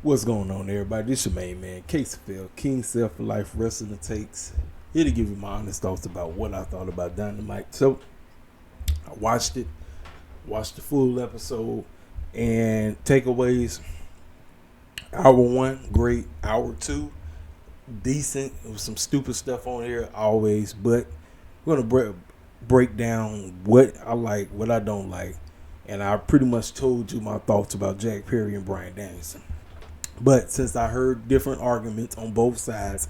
What's going on, everybody? This your main man, Casey King Self for Life Wrestling Takes. Here to give you my honest thoughts about what I thought about Dynamite. So, I watched the full episode, and takeaways. Hour 1, great. Hour 2, decent. There was some stupid stuff on here, always. But we're going to break down what I like, what I don't like. And I pretty much told you my thoughts about Jack Perry and Bryan Danielson. But since I heard different arguments on both sides,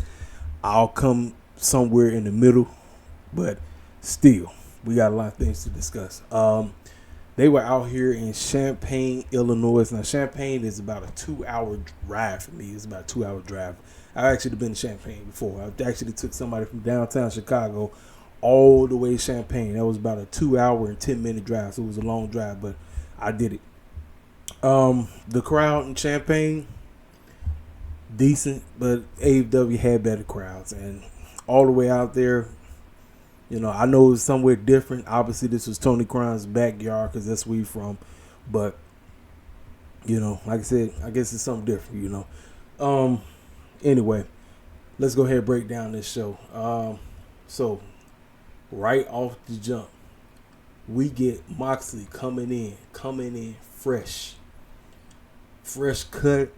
I'll come somewhere in the middle. But still, we got a lot of things to discuss. They were out here in Champaign, Illinois. Now, Champaign is about a 2-hour drive for me. It's about a 2-hour drive. I've actually been to Champaign before. I actually took somebody from downtown Chicago all the way to Champaign. That was about a 2-hour and 10-minute drive. So it was a long drive, but I did it. The crowd in Champaign, decent, but AEW had better crowds, and all the way out there, I know it's somewhere different. Obviously, this was Tony Khan's backyard because that's where he's from, but like I said, I guess it's something different. Anyway, let's go ahead and break down this show. So right off the jump, we get Moxley coming in fresh cut,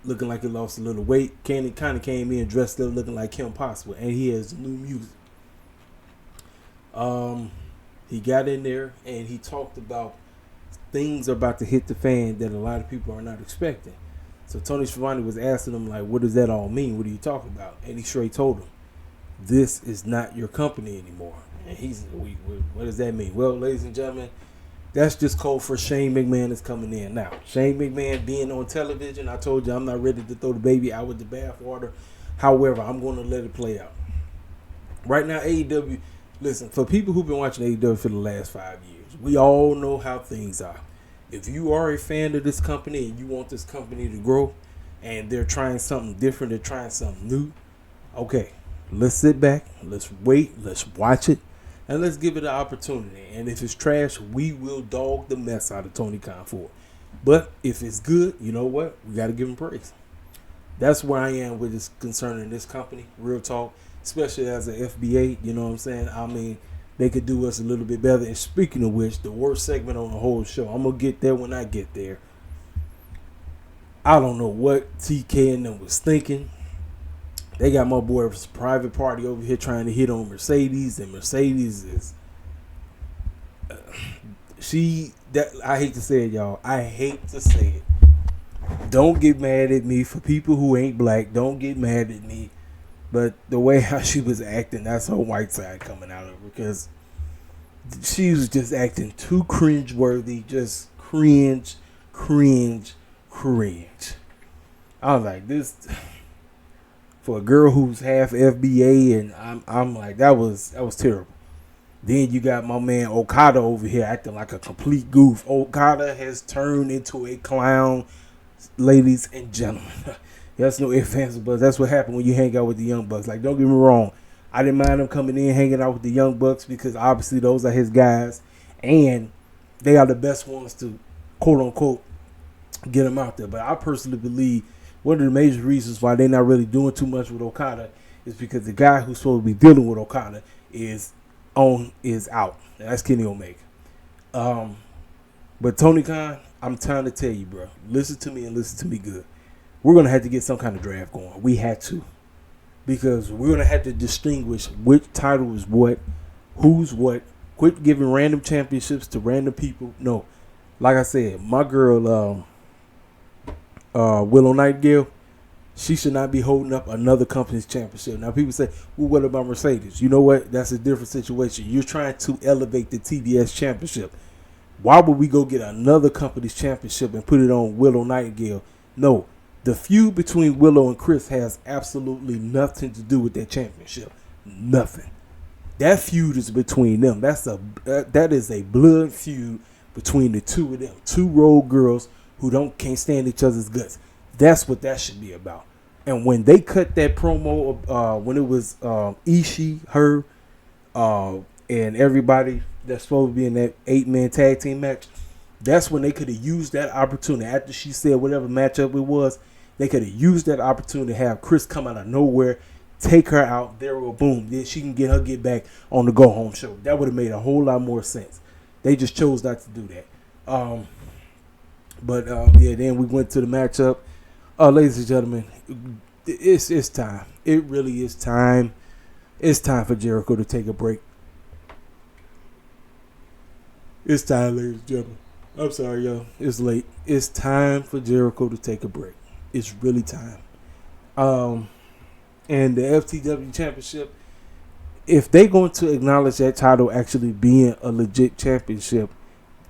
looking like he lost a little weight. Kind of came in dressed up looking like Kim Possible, and he has new music. He got in there and he talked about things are about to hit the fan that a lot of people are not expecting. So Tony Schiavone was asking him, like, what does that all mean? What are you talking about? And he straight told him, this is not your company anymore. And he's, what does that mean? Well, ladies and gentlemen, that's just code for Shane McMahon is coming in. Now, Shane McMahon being on television, I told you I'm not ready to throw the baby out with the bathwater. However, I'm going to let it play out. Right now, AEW, listen, for people who've been watching AEW for the last 5 years, we all know how things are. If you are a fan of this company and you want this company to grow and they're trying something different, they're trying something new, okay, let's sit back, let's wait, let's watch it, and let's give it an opportunity. And if it's trash, we will dog the mess out of Tony Khan for it. But if it's good, you know what? We got to give him praise. That's where I am with this concerning this company, real talk, especially as an FBA, you know what I'm saying? I mean, they could do us a little bit better. And speaking of which, the worst segment on the whole show, I'm going to get there when I get there. I don't know what TK and them was thinking. They got my boy's private party over here trying to hit on Mercedes, and Mercedes is I hate to say it, y'all. I hate to say it. Don't get mad at me for people who ain't black. Don't get mad at me. But the way how she was acting, that's her white side coming out of her, because she was just acting too cringe-worthy, just cringe. I was like, this for a girl who's half FBA, and I'm like, that was terrible. Then you got my man Okada over here acting like a complete goof. Okada has turned into a clown, ladies and gentlemen. That's no ifs, ands, or buts. That's what happened when you hang out with the Young Bucks. Like, don't get me wrong. I didn't mind him coming in, hanging out with the Young Bucks, because obviously those are his guys. And they are the best ones to, quote-unquote, get him out there. But I personally believe one of the major reasons why they're not really doing too much with Okada is because the guy who's supposed to be dealing with Okada is out. And that's Kenny Omega. But Tony Khan, I'm trying to tell you, bro, listen to me and listen to me good. We're going to have to get some kind of draft going. We had to. Because we're going to have to distinguish which title is what, who's what. Quit giving random championships to random people. No. Like I said, my girl, Willow Nightingale, she should not be holding up another company's championship. Now, people say, well, what about Mercedes? You know what? That's a different situation. You're trying to elevate the TBS championship. Why would we go get another company's championship and put it on Willow Nightingale? No. The feud between Willow and Chris has absolutely nothing to do with that championship. Nothing. That feud is between them. That is a blood feud between the two of them. Two road girls who can't stand each other's guts. That's what that should be about. And when they cut that promo, when it was Ishii, her, and everybody that's supposed to be in that 8-man tag team match, That's when they could have used that opportunity. After she said whatever matchup it was, they could have used that opportunity to have Chris come out of nowhere, take her out, there we go, boom. Then she can get back on the go-home show. That would have made a whole lot more sense. They just chose not to do that. Then we went to the matchup. Ladies and gentlemen, it's time. It really is time. It's time for Jericho to take a break. It's time, ladies and gentlemen. I'm sorry, y'all. It's late. It's time for Jericho to take a break. It's really time. And the FTW Championship, if they're going to acknowledge that title actually being a legit championship,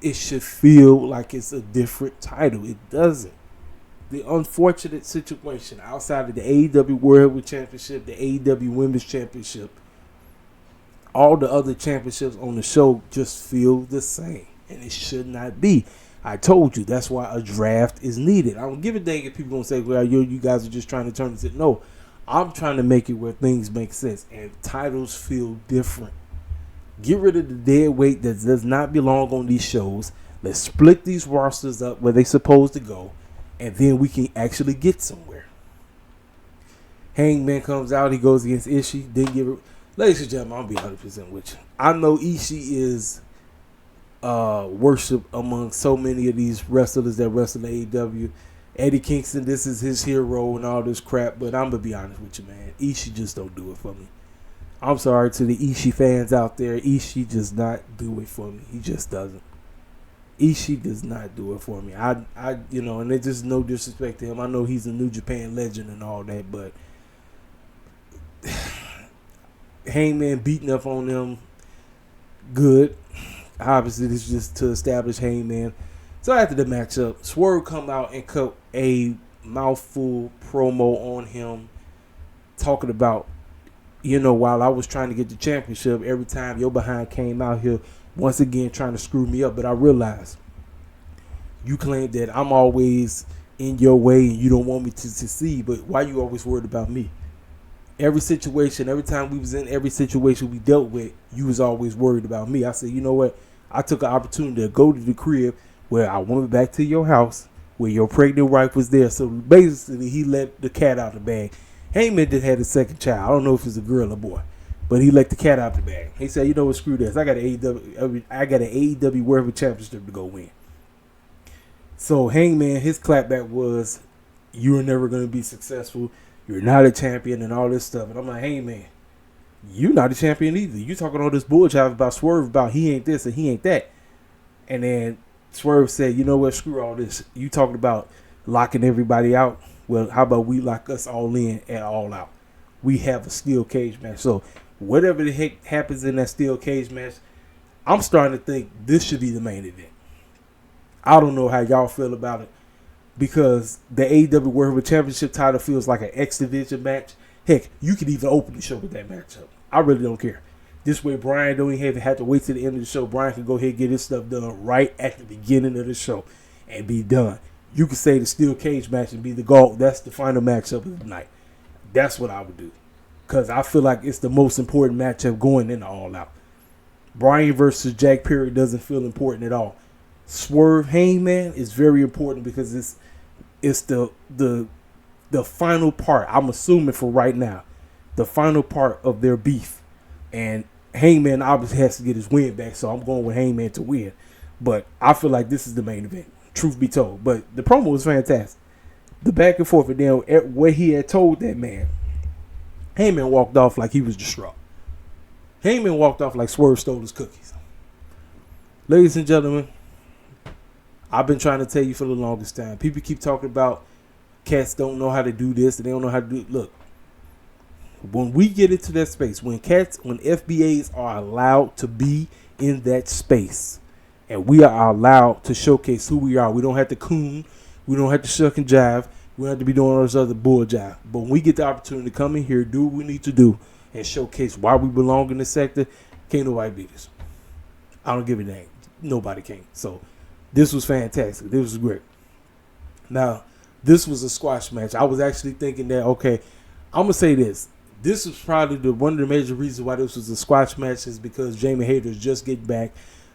it should feel like it's a different title. It doesn't. The unfortunate situation outside of the AEW World Championship, the AEW Women's Championship, all the other championships on the show just feel the same. And it should not be. I told you, that's why a draft is needed. I don't give a dang if people going to say, well, you guys are just trying to turn it. No, I'm trying to make it where things make sense. And titles feel different. Get rid of the dead weight that does not belong on these shows. Let's split these rosters up where they're supposed to go. And then we can actually get somewhere. Hangman comes out. He goes against Ishii. Didn't give it. Ladies and gentlemen, I'll be 100% with you. I know Ishii is worship among so many of these wrestlers that wrestle in AEW. Eddie Kingston, this is his hero and all this crap. But I'm going to be honest with you, man. Ishii just don't do it for me. I'm sorry to the Ishii fans out there. Ishii does not do it for me. He just doesn't. Ishii does not do it for me. And it's just no disrespect to him. I know he's a New Japan legend and all that, but Hangman beating up on them, good. Obviously, this is just to establish Hangman. So after the matchup, Swerve come out and cut a mouthful promo on him, talking about, while I was trying to get the championship, every time your behind came out here, once again trying to screw me up. But I realized you claim that I'm always in your way and you don't want me to succeed, but why you always worried about me? Every situation, every time we was in every situation we dealt with, you was always worried about me. I said, you know what? I took an opportunity to go to the crib where I went back to your house where your pregnant wife was there. So basically he let the cat out of the bag. Heyman did have a second child. I don't know if it's a girl or boy. But he let the cat out the bag. He said, you know what, screw this. I got an AEW World Championship to go win. So Hangman, his clapback was, you're never going to be successful. You're not a champion and all this stuff. And I'm like, Hangman, you're not a champion either. You talking all this bullshit about Swerve, about he ain't this and he ain't that. And then Swerve said, you know what, screw all this. You talking about locking everybody out. Well, how about we lock us all in and all out? We have a steel cage match. So whatever the heck happens in that steel cage match, I'm starting to think this should be the main event. I don't know how y'all feel about it because the AEW World Championship title feels like an X Division match. Heck, you could even open the show with that matchup. I really don't care. This way, Brian don't even have to wait to the end of the show. Brian can go ahead and get his stuff done right at the beginning of the show and be done. You could say the steel cage match and be the goal. That's the final matchup of the night. That's what I would do. Because I feel like it's the most important matchup going into All Out. Bryan versus Jack Perry doesn't feel important at all. Swerve Hangman is very important because it's the final part. I'm assuming for right now, the final part of their beef. And Hangman obviously has to get his win back, so I'm going with Hangman to win. But I feel like this is the main event, truth be told. But the promo was fantastic. The back and forth, and then what he had told that man, Heyman walked off like he was distraught. Heyman walked off like Swerve stole his cookies. Ladies and gentlemen, I've been trying to tell you for the longest time. People keep talking about cats don't know how to do this and they don't know how to do it. Look, when we get into that space, when FBAs are allowed to be in that space and we are allowed to showcase who we are, we don't have to coon, we don't have to shuck and jive. We don't have to be doing all this other bull jive. But when we get the opportunity to come in here, do what we need to do, and showcase why we belong in this sector, can't nobody beat us. I don't give a dang. Nobody can. So this was fantastic. This was great. Now, this was a squash match. I was actually thinking that, okay, I'm going to say this. This was probably one of the major reasons why this was a squash match is because Jamie Hayter's just getting back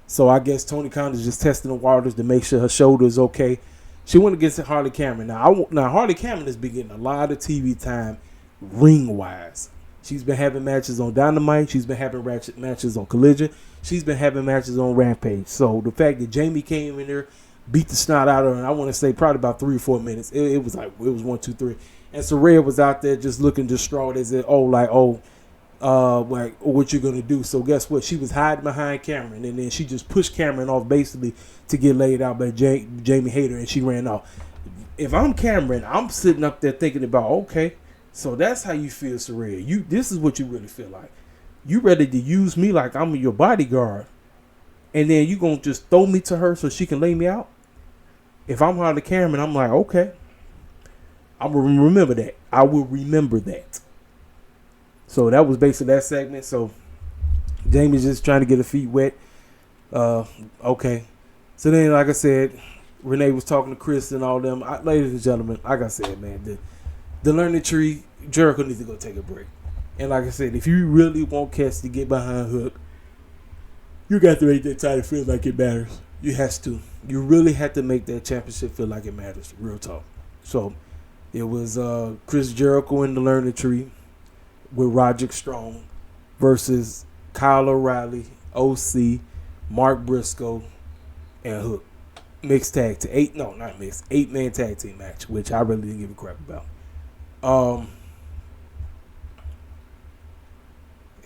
So I guess Tony Khan is just testing the waters to make sure her shoulder is okay. She went against Harley Cameron. Now Harley Cameron has been getting a lot of TV time ring wise. She's been having matches on Dynamite. She's been having matches on Collision. She's been having matches on Rampage. So the fact that Jamie came in there, beat the snot out of her, and I want to say probably about 3 or 4 minutes. It was 1, 2, 3. And Saraya was out there just looking distraught as if, what you gonna do? So guess what? She was hiding behind Cameron, and then she just pushed Cameron off basically to get laid out by Jamie Hayter, and she ran off. If I'm Cameron, I'm sitting up there thinking about, okay, so that's how you feel, Saraya. This is what you really feel like. You ready to use me like I'm your bodyguard, and then you gonna just throw me to her so she can lay me out? If I'm Harley Cameron, I'm like, okay, I will remember that. I will remember that. So that was basically that segment. So Jamie's just trying to get her feet wet. Okay. So then, like I said, Renee was talking to Chris and all them. Ladies and gentlemen, like I said, man, the learning tree, Jericho needs to go take a break. And like I said, if you really want Cass to get behind Hook, you got to make that title feel like it matters. You has to. You really have to make that championship feel like it matters. Real talk. So it was Chris Jericho in the learning tree with Roderick Strong versus Kyle O'Reilly, OC, Mark Briscoe, and Hook. Mixed tag team. 8-man tag team match, which I really didn't give a crap about.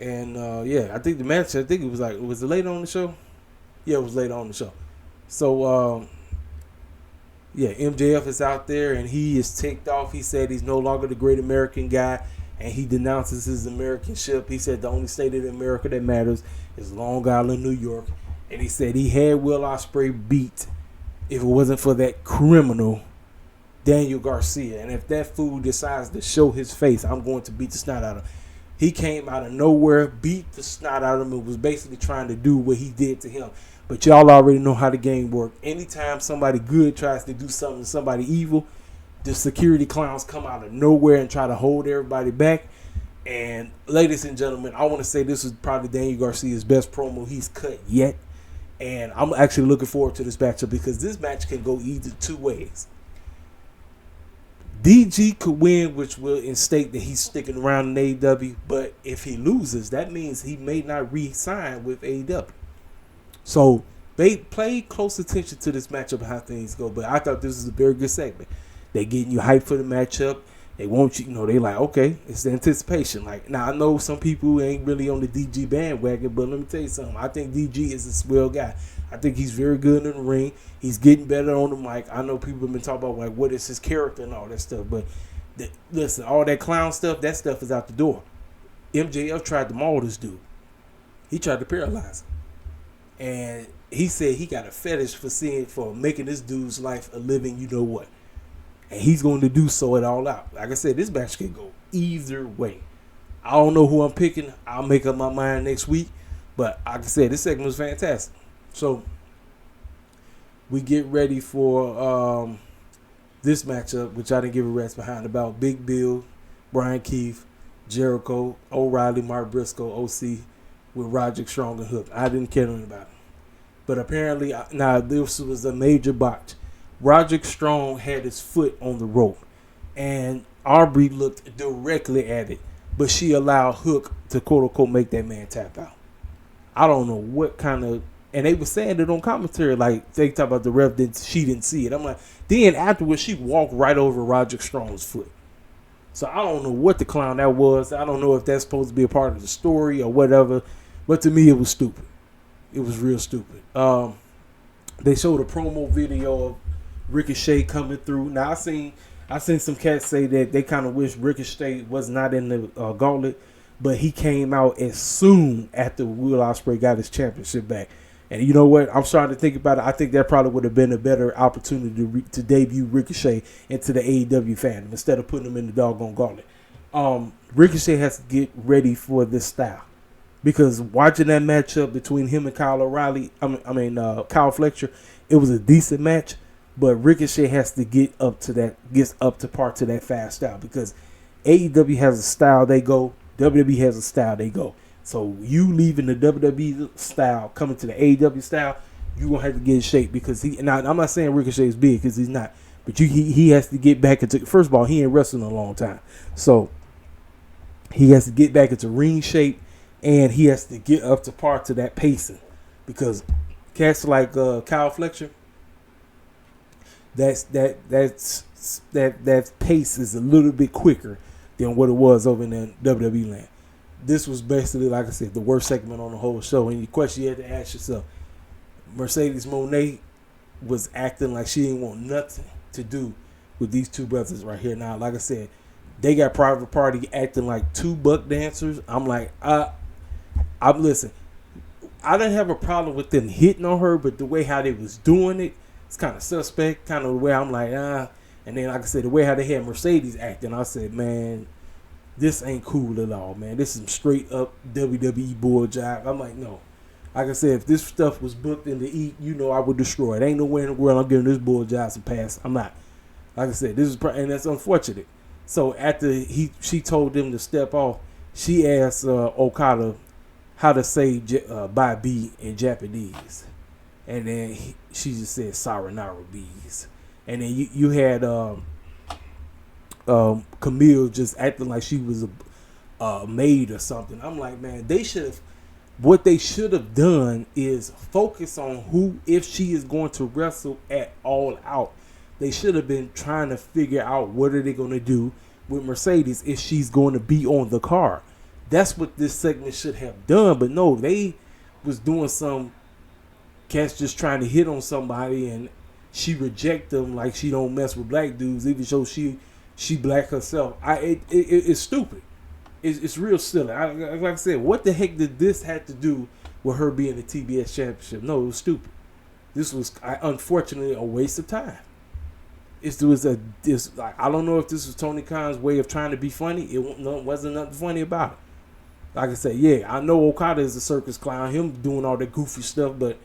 I think the match, was it late on the show? Yeah, it was late on the show. So, MJF is out there and he is ticked off. He said he's no longer the great American guy and he denounces his Americanship. He said the only state of America that matters is Long Island, New York. And he said he had Will Ospreay beat if it wasn't for that criminal Daniel Garcia. And if that fool decides to show his face, I'm going to beat the snot out of him. He came out of nowhere, beat the snot out of him, and was basically trying to do what he did to him. But y'all already know how the game works. Anytime somebody good tries to do something to somebody evil, the security clowns come out of nowhere and try to hold everybody back. And ladies and gentlemen, I want to say this is probably Daniel Garcia's best promo he's cut yet. And I'm actually looking forward to this matchup because this match can go either two ways. DG could win, which will instate that he's sticking around in AEW. But if he loses, that means he may not re-sign with AEW. So they pay close attention to this matchup and how things go. But I thought this was a very good segment. They getting you hyped for the matchup. They want you, they like, okay, it's the anticipation. Like, now I know some people ain't really on the DG bandwagon, but let me tell you something. I think DG is a swell guy. I think he's very good in the ring. He's getting better on the mic. I know people have been talking about, like, what is his character and all that stuff. But listen, all that clown stuff, that stuff is out the door. MJF tried to maul this dude. He tried to paralyze him. And he said he got a fetish for making this dude's life a living you-know-what. And he's going to do so at All Out. Like I said, this match can go either way. I don't know who I'm picking. I'll make up my mind next week. But like I said, this segment was fantastic. So we get ready for this matchup, which I didn't give a rat's behind, about Big Bill, Brian Keith, Jericho, O'Reilly, Mark Briscoe, OC, with Roderick Strong and Hook. I didn't care nothing about it. But apparently, now this was a major botch. Roderick Strong had his foot on the rope, and Aubrey looked directly at it, but she allowed Hook to quote-unquote make that man tap out. I don't know what kind of, and they were saying it on commentary, like they talk about the ref, she didn't see it. I'm like, then afterwards, she walked right over Roderick Strong's foot. So I don't know what the clown that was. I don't know if that's supposed to be a part of the story or whatever, but to me, it was stupid. It was real stupid. They showed a promo video of Ricochet coming through. Now I seen some cats say that they kind of wish Ricochet was not in the gauntlet, but he came out as soon after Will Ospreay got his championship back. And you know what? I'm starting to think about it. I think that probably would have been a better opportunity to debut Ricochet into the AEW fandom instead of putting him in the doggone gauntlet. Ricochet has to get ready for this style. Because watching that matchup between him and Kyle O'Reilly, Kyle Fletcher, it was a decent match. But Ricochet has to gets up to par to that fast style, because AEW has a style they go, WWE has a style they go. So you leaving the WWE style, coming to the AEW style, you gonna have to get in shape because he. Now I'm not saying Ricochet is big because he's not, but he has to get back into. First of all, he ain't wrestled in a long time, so he has to get back into ring shape, and he has to get up to par to that pacing, because cats like Kyle Fletcher, that pace is a little bit quicker than what it was over in the WWE land. This was basically, like I said, the worst segment on the whole show. And the question you had to ask yourself, Mercedes Moné was acting like she didn't want nothing to do with these two brothers right here. Now, like I said, they got private party acting like two buck dancers. I'm like, listen, I didn't have a problem with them hitting on her, but the way how they was doing it, it's kind of suspect. Kind of the way I'm like, And then, like I said, the way how they had Mercedes acting, I said, man, this ain't cool at all, man. This is some straight up WWE bull jive. I'm like, no. Like I said, if this stuff was booked in the E, I would destroy it. Ain't nowhere in the world I'm giving this bull jive some pass. I'm not. Like I said, and that's unfortunate. So after she told them to step off, she asked Okada how to say bye B in Japanese. And then she just said sayonara bees. And then you had Camille just acting like she was a maid or something. I'm like, man, what they should have done is focus on who, if she is going to wrestle at All Out, they should have been trying to figure out what are they going to do with Mercedes if she's going to be on the card. That's what this segment should have done. But no, they was doing some cats just trying to hit on somebody, and she reject them like she don't mess with black dudes, even though she black herself. It's stupid. It's real silly. Like I said, what the heck did this have to do with her being the TBS championship? No, it was stupid. This was unfortunately a waste of time. I don't know if this was Tony Khan's way of trying to be funny. It wasn't nothing funny about it. Like I said, yeah, I know Okada is a circus clown, him doing all that goofy stuff, but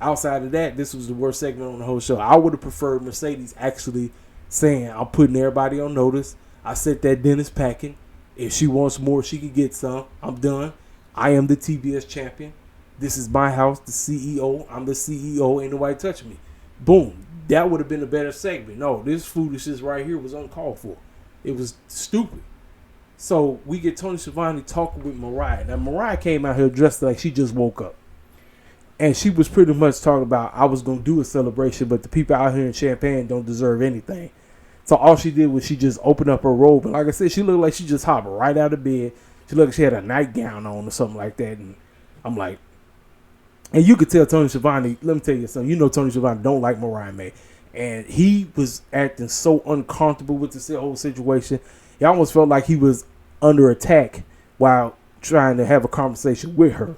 outside of that, this was the worst segment on the whole show. I would have preferred Mercedes actually saying, I'm putting everybody on notice. I said that Dennis packing. If she wants more, she can get some. I'm done. I am the TBS champion. This is my house, the CEO. I'm the CEO. Ain't nobody touching me. Boom. That would have been a better segment. No, this foolishness right here was uncalled for. It was stupid. So we get Tony Schiavone talking with Mariah. Now, Mariah came out here dressed like she just woke up. And she was pretty much talking about, I was going to do a celebration, but the people out here in Champaign don't deserve anything. So all she did was she just opened up her robe. And like I said, she looked like she just hopped right out of bed. She looked like she had a nightgown on or something like that. And I'm like, and you could tell Tony Schiavone, let me tell you something. You know Tony Schiavone don't like Mariah May. And he was acting so uncomfortable with this whole situation. It almost felt like he was under attack while trying to have a conversation with her.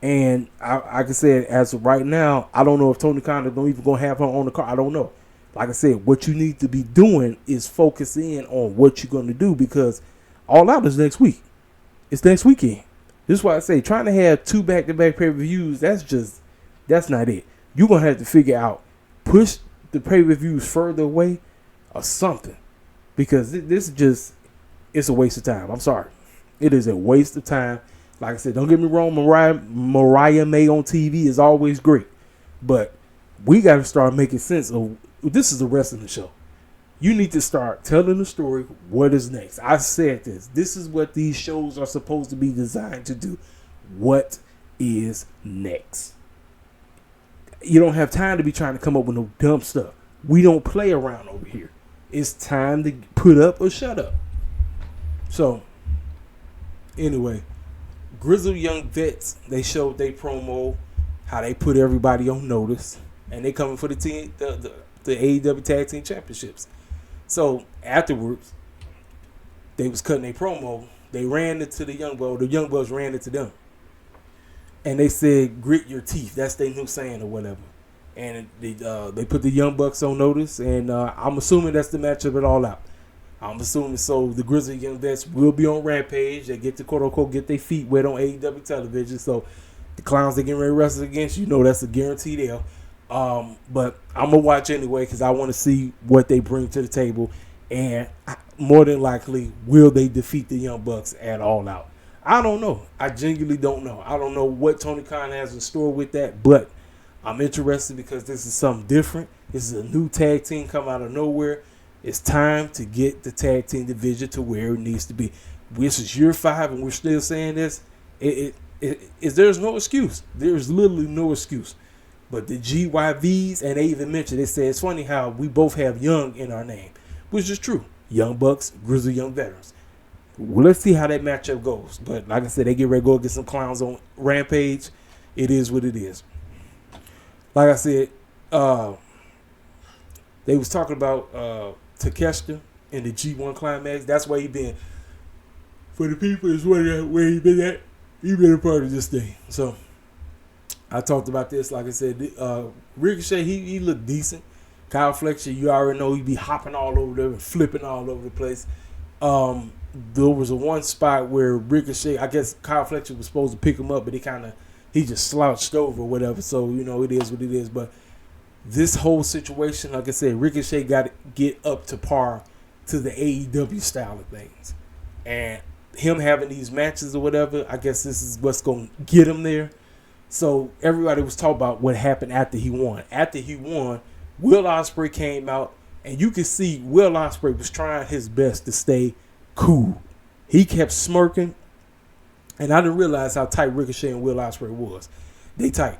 And like I said, as of right now, I don't know if Tony Khan is even going to have her on the car. I don't know. Like I said, what you need to be doing is focus in on what you're going to do, because All Out is next week. It's next weekend. This is why I say trying to have 2 back-to-back pay-per-views, that's not it. You're going to have to figure out, push the pay-per-views further away or something, because this is just, it's a waste of time. I'm sorry. It is a waste of time. Like I said, don't get me wrong, Mariah May on TV is always great. But we got to start making sense of, this is a wrestling show. You need to start telling the story, what is next. I said this. This is what these shows are supposed to be designed to do. What is next? You don't have time to be trying to come up with no dumb stuff. We don't play around over here. It's time to put up or shut up. So, anyway, Grizzled Young Vets, they showed their promo, how they put everybody on notice, and they coming for the AEW Tag Team Championships. So afterwards, they was cutting their promo. They ran into the Young Bucks. The Young Bucks ran into them, and they said, "Grit your teeth." That's their new saying or whatever. And they put the Young Bucks on notice, and I'm assuming that's the matchup at All Out. I'm assuming so. The Grizzly Young Vets will be on Rampage. They get to quote unquote get their feet wet on AEW television. So the clowns they getting ready to wrestle against, that's a guarantee there. But I'm gonna watch anyway because I want to see what they bring to the table, and more than likely, will they defeat the Young Bucks at All Out? I don't know. I genuinely don't know. I don't know what Tony Khan has in store with that, but I'm interested because this is something different. This is a new tag team come out of nowhere. It's time to get the tag team division to where it needs to be. This is year 5, and we're still saying this. There's no excuse. There's literally no excuse. But the GYVs, and they even mentioned, they said it's funny how we both have young in our name, which is true. Young Bucks, Grizzly Young Veterans. Well, let's see how that matchup goes. But like I said, they get ready to go get some clowns on Rampage. It is what it is. Like I said, they was talking about Takeshita in the G1 Climax. That's where he been. For the people, is where he been at. He been a part of this thing. So I talked about this. Like I said, Ricochet, he looked decent. Kyle Fletcher, you already know he be hopping all over there and flipping all over the place. There was a one spot where Ricochet, I guess Kyle Fletcher was supposed to pick him up, but he just slouched over or whatever. So, it is what it is. But this whole situation, like I said, Ricochet got to get up to par to the AEW style of things. And him having these matches or whatever, I guess this is what's going to get him there. So everybody was talking about what happened after he won. After he won, Will Ospreay came out, and you could see Will Ospreay was trying his best to stay cool. He kept smirking, and I didn't realize how tight Ricochet and Will Ospreay was. They tight.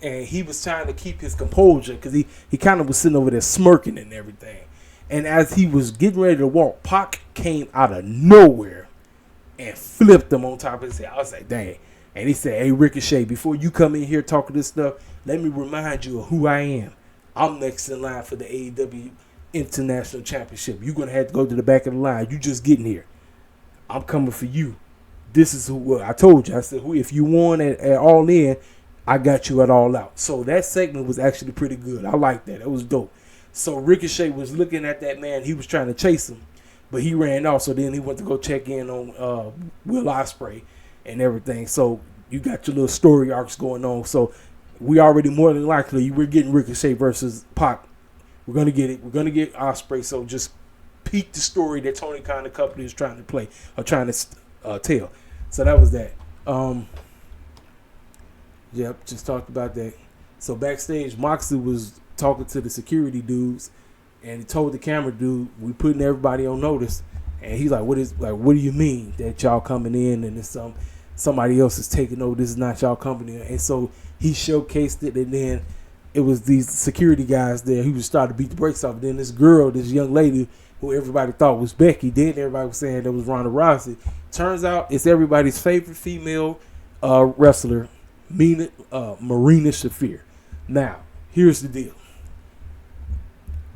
And he was trying to keep his composure because he kind of was sitting over there smirking and everything. And as he was getting ready to walk, Pac came out of nowhere and flipped him on top of his head. I was like, dang. And he said, hey, Ricochet, before you come in here talking this stuff, let me remind you of who I am. I'm next in line for the AEW International Championship. You're going to have to go to the back of the line. You just getting here. I'm coming for you. This is who I told you. I said, if you won at All In, I got you at All Out. So that segment was actually pretty good. I like that. It was dope. So Ricochet was looking at that man. He was trying to chase him, but he ran off. So then he went to go check in on Will Ospreay and everything. So you got your little story arcs going on. So we already more than likely we're getting Ricochet versus Pac. We're gonna get it. We're gonna get Ospreay. So just peek the story that Tony Khan and company is trying to play or trying to tell. So that was that. Yep, just talked about that. So backstage, Moxley was talking to the security dudes, and he told the camera dude, "We putting everybody on notice." And he's like, "What do you mean that y'all coming in and it's somebody else is taking over? This is not y'all company." And so he showcased it, and then it was these security guys there. He was starting to beat the brakes off. Then this young lady who everybody thought was Becky, then everybody was saying that was Ronda Rousey. Turns out it's everybody's favorite female wrestler, Marina Shafir. Now, here's the deal.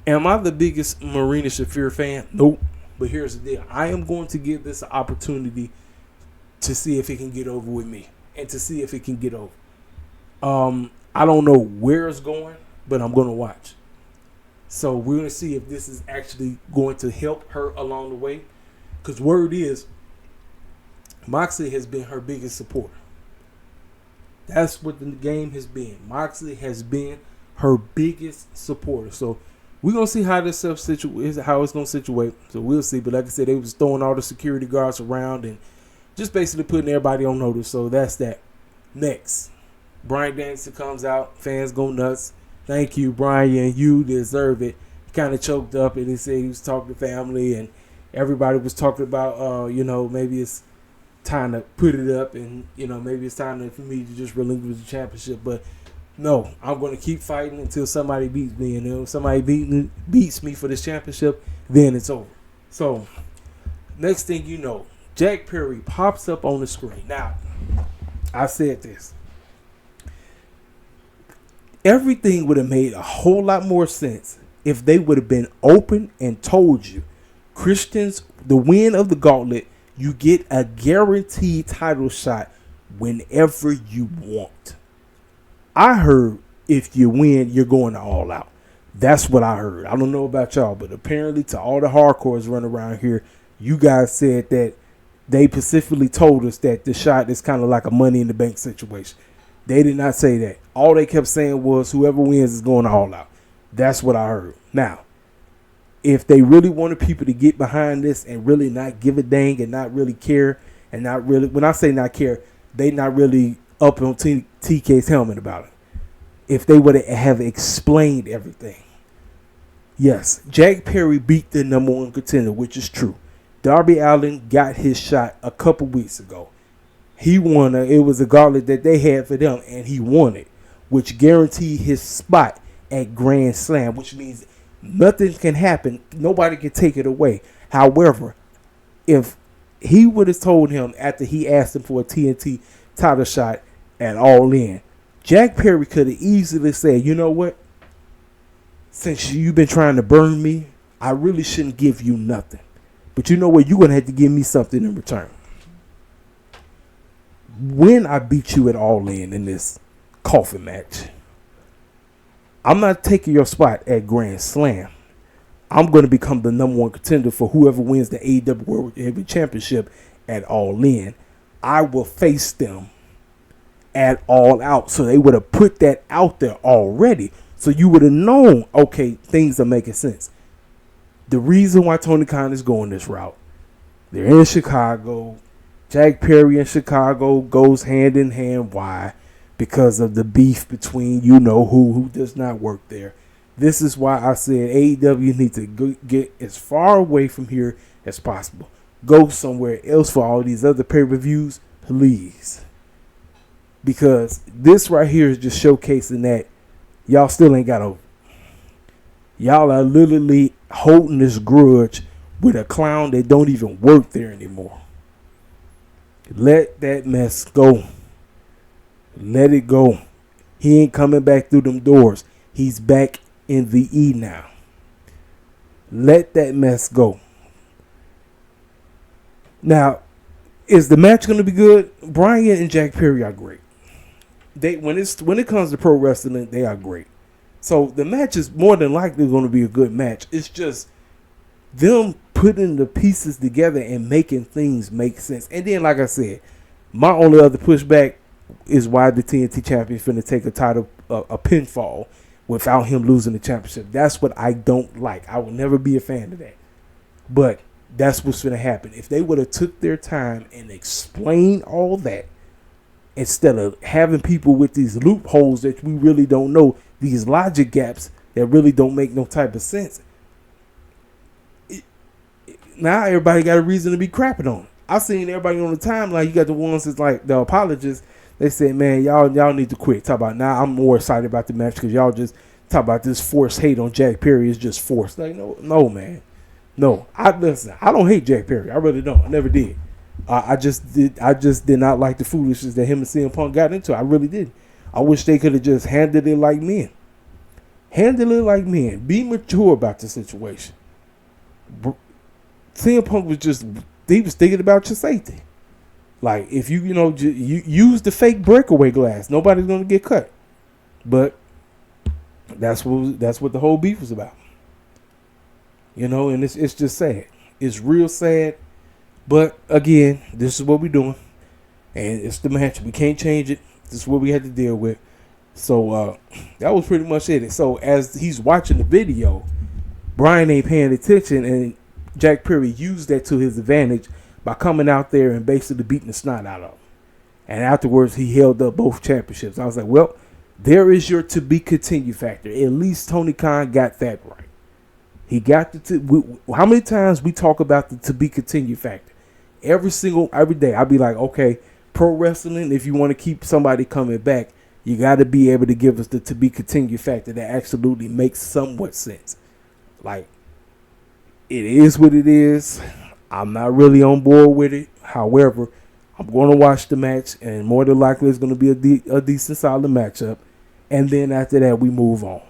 Am I the biggest Marina Shafir fan? Nope. But here's the deal. I am going to give this an opportunity to see if it can get over with me and to see if it can get over. I don't know where it's going, but I'm going to watch. So we're going to see if this is actually going to help her along the way. Because word is, Moxley has been her biggest supporter. That's what the game has been. Moxley has been her biggest supporter. So we're going to see how this how it's going to situate. So we'll see. But like I said, they was throwing all the security guards around and just basically putting everybody on notice. So that's that. Next, Bryan Danielson comes out. Fans go nuts. Thank you, Bryan. You deserve it. He kind of choked up and he said he was talking to family and everybody was talking about, maybe it's time to put it up and, maybe it's time for me to just relinquish the championship. But no, I'm going to keep fighting until somebody beats me. And if somebody beats me for this championship, then it's over. So, next thing you know, Jack Perry pops up on the screen. Now, I said this. Everything would have made a whole lot more sense if they would have been open and told you, Christians, the win of the gauntlet, you get a guaranteed title shot whenever you want. I heard if you win, you're going to All Out. That's what I heard. I don't know about y'all, but apparently to all the hardcores running around here, you guys said that they specifically told us that the shot is kind of like a Money in the Bank situation. They did not say that. All they kept saying was whoever wins is going to All Out. That's what I heard. Now, if they really wanted people to get behind this and really not give a dang and not really care and not really. When I say not care, they not really up on TK's helmet about it. If they would have explained everything. Yes, Jack Perry beat the number one contender, which is true. Darby Allin got his shot a couple weeks ago. He won. It was a gauntlet that they had for them, and he won it, which guaranteed his spot at Grand Slam, which means nothing can happen. Nobody can take it away. However, if he would have told him after he asked him for a TNT title shot at All In, Jack Perry could have easily said, you know what? Since you've been trying to burn me, I really shouldn't give you nothing. But you know what? You're going to have to give me something in return. When I beat you at All In this coffin match, I'm not taking your spot at Grand Slam. I'm going to become the number one contender for whoever wins the AEW World Heavyweight Championship at All In. I will face them at All Out. So they would have put that out there already. So you would have known, okay, things are making sense. The reason why Tony Khan is going this route, they're in Chicago. Jack Perry in Chicago goes hand in hand. Why? Because of the beef between who does not work there. This is why I said AEW needs to get as far away from here as possible. Go somewhere else for all these other pay-per-views, please. Because this right here is just showcasing that y'all still ain't got over. Y'all are literally holding this grudge with a clown that don't even work there anymore. Let that mess go. Let it go. He ain't coming back through them doors. He's back in the E now. Let that mess go. Now, is the match going to be good? Bryan and Jack Perry are great. When it comes to pro wrestling, they are great. So the match is more than likely going to be a good match. It's just them putting the pieces together and making things make sense. And then, like I said, my only other pushback is why the TNT champion is finna take a title, a pinfall, without him losing the championship. That's what I don't like. I will never be a fan of that. But that's what's finna happen. If they would have took their time and explained all that, instead of having people with these loopholes that we really don't know, these logic gaps that really don't make no type of sense. Now everybody got a reason to be crapping on it. I've seen everybody on the timeline. You got the ones that's like the apologists. They say, man, y'all need to quit. Talk about now. I'm more excited about the match because y'all just talk about this forced hate on Jack Perry is just forced. Like, no, man, no. I don't hate Jack Perry. I really don't. I never did. I just did not like the foolishness that him and CM Punk got into. I really did. I wish they could have just handled it like men. Handle it like men. Be mature about the situation. CM Punk was thinking about your safety. Like, if you use the fake breakaway glass, nobody's going to get cut. But that's what the whole beef was about. And it's just sad. It's real sad. But, again, this is what we're doing. And it's the match. We can't change it. This is what we had to deal with. So, that was pretty much it. So, as he's watching the video, Bryan ain't paying attention, and Jack Perry used that to his advantage by coming out there and basically beating the snot out of him. And afterwards, he held up both championships. I was like, well, there is your to-be-continued factor. At least Tony Khan got that right. He got how many times we talk about the to-be-continued factor? Every day, I'll be like, okay, pro wrestling, if you want to keep somebody coming back, you got to be able to give us the to-be-continued factor that absolutely makes somewhat sense. Like, it is what it is. I'm not really on board with it. However, I'm going to watch the match, and more than likely it's going to be a decent, solid matchup. And then after that, we move on.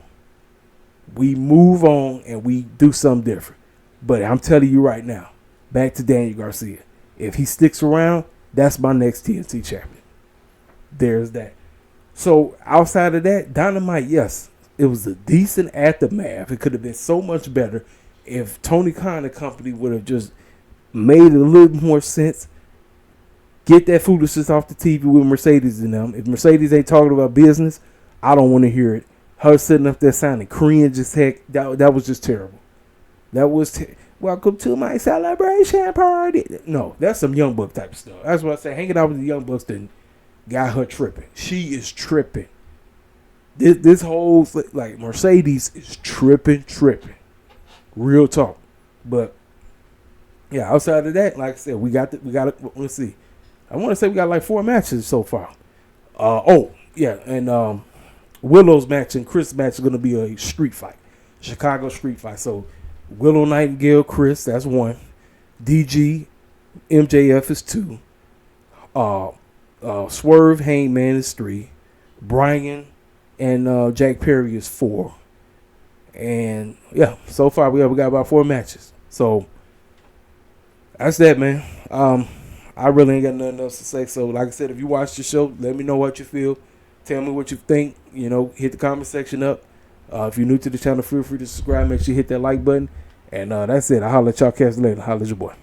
We move on, and we do something different. But I'm telling you right now, back to Daniel Garcia. If he sticks around, that's my next TNT champion. There's that. So outside of that, Dynamite, yes, it was a decent aftermath. It could have been so much better if Tony Khan and company would have just made it a little more sense. Get that foolishness off the TV with Mercedes and them. If Mercedes ain't talking about business, I don't want to hear it. Her sitting up there sounding cringe as heck. That was just terrible. welcome to my celebration party. No, that's some Young Buck type of stuff. That's what I say. Hanging out with the Young Bucks then got her tripping. She is tripping. This whole, like, Mercedes is tripping. Real talk. But yeah, outside of that, like I said, we got let's see. I want to say we got like 4 matches so far. And Willow's match and Chris' match is going to be a street fight. Chicago street fight. So Willow Nightingale, Chris, that's 1. DG, MJF is 2. Swerve, Hangman is 3. Brian and Jack Perry is 4. And yeah, so far we got about 4 matches. So that's that, man. I really ain't got nothing else to say. So like I said, if you watch the show, let me know what you feel. Tell me what you think. Hit the comment section up. If you're new to the channel, feel free to subscribe. Make sure you hit that like button. And that's it. I'll holler at y'all cats later. Holla at your boy.